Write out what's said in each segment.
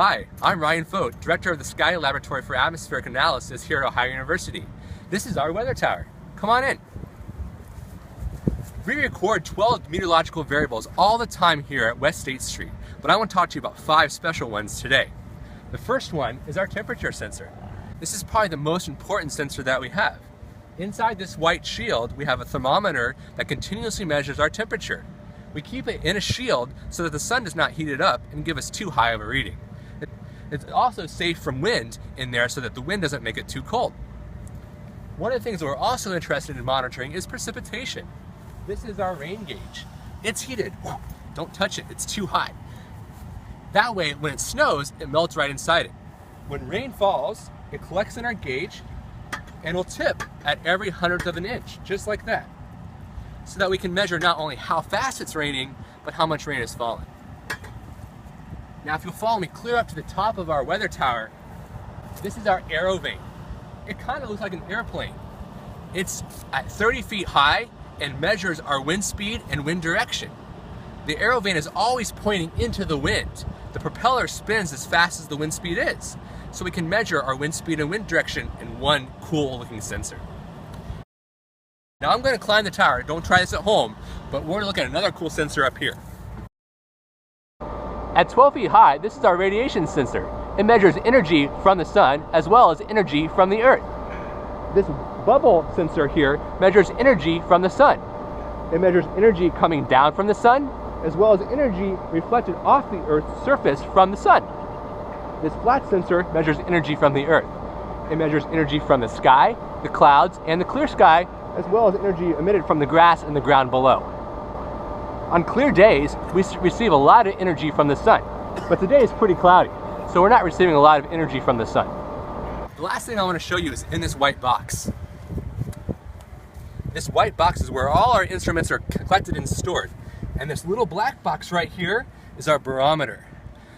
Hi, I'm Ryan Fote, Director of the Scalia Laboratory for Atmospheric Analysis here at Ohio University. This is our weather tower. Come on in. We record 12 meteorological variables all the time here at West State Street, but I want to talk to you about 5 special ones today. The first one is our temperature sensor. This is probably the most important sensor that we have. Inside this white shield, we have a thermometer that continuously measures our temperature. We keep it in a shield so that the sun does not heat it up and give us too high of a reading. It's also safe from wind in there so that the wind doesn't make it too cold. One of the things that we're also interested in monitoring is precipitation. This is our rain gauge. It's heated. Don't touch it, it's too high. That way, when it snows, it melts right inside it. When rain falls, it collects in our gauge and will tip at every 100th of an inch, just like that. So that we can measure not only how fast it's raining, but how much rain is falling. Now, if you'll follow me clear up to the top of our weather tower, this is our aero vane. It kind of looks like an airplane. It's at 30 feet high and measures our wind speed and wind direction. The aero vane is always pointing into the wind. The propeller spins as fast as the wind speed is, so we can measure our wind speed and wind direction in one cool looking sensor. Now I'm going to climb the tower. Don't try this at home, but we're going to look at another cool sensor up here. At 12 feet high, this is our radiation sensor. It measures energy from the sun as well as energy from the earth. This bubble sensor here measures energy from the sun. It measures energy coming down from the sun as well as energy reflected off the earth's surface from the sun. This flat sensor measures energy from the earth. It measures energy from the sky, the clouds, and the clear sky, as well as energy emitted from the grass and the ground below. On clear days, we receive a lot of energy from the sun, but today is pretty cloudy, so we're not receiving a lot of energy from the sun. The last thing I want to show you is in this white box. This white box is where all our instruments are collected and stored, and this little black box right here is our barometer.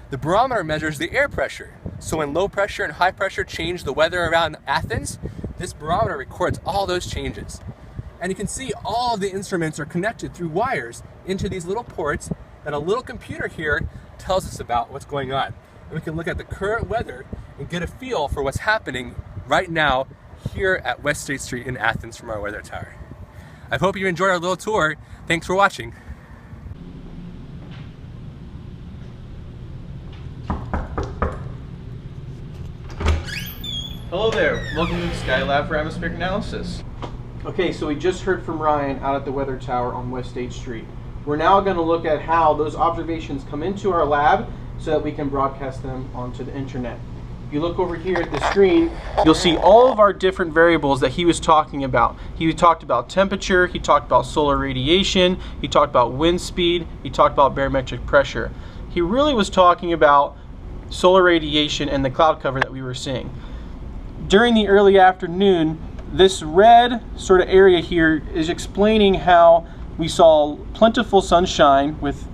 The barometer measures the air pressure, so when low pressure and high pressure change the weather around Athens, this barometer records all those changes. And you can see all of the instruments are connected through wires into these little ports, and a little computer here tells us about what's going on. And we can look at the current weather and get a feel for what's happening right now here at West State Street in Athens from our weather tower. I hope you enjoyed our little tour. Thanks for watching. Hello there, welcome to the Sky Lab for Atmospheric Analysis. Okay, so we just heard from Ryan out at the weather tower on West State Street. We're now going to look at how those observations come into our lab so that we can broadcast them onto the internet. If you look over here at the screen, you'll see all of our different variables that he was talking about. He talked about temperature, he talked about solar radiation, he talked about wind speed, he talked about barometric pressure. He really was talking about solar radiation and the cloud cover that we were seeing. During the early afternoon, this red sort of area here is explaining how we saw plentiful sunshine with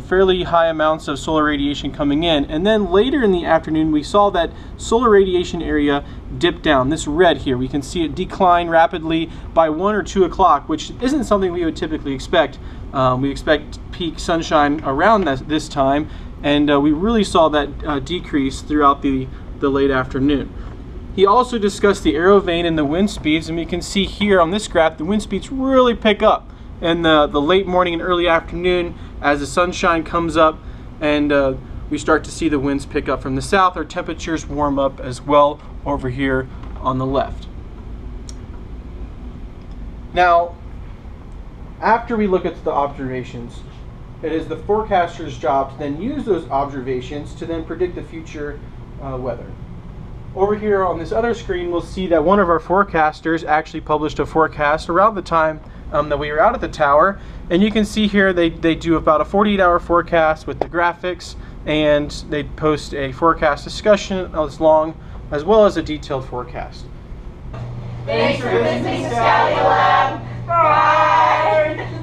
fairly high amounts of solar radiation coming in, and then later in the afternoon we saw that solar radiation area dip down. This red here, we can see it decline rapidly by 1 or 2 o'clock, which isn't something we would typically expect. We expect peak sunshine around this time, and we really saw that decrease throughout the late afternoon. He also discussed the aero vane and the wind speeds, and we can see here on this graph the wind speeds really pick up in the late morning and early afternoon as the sunshine comes up, and we start to see the winds pick up from the south. Our temperatures warm up as well over here on the left. Now, after we look at the observations, it is the forecaster's job to then use those observations to then predict the future weather. Over here on this other screen, we'll see that one of our forecasters actually published a forecast around the time that we were out at the tower. And you can see here they do about a 48-hour forecast with the graphics, and they post a forecast discussion as long as well as a detailed forecast. Thanks for visiting Scalia Lab. Bye!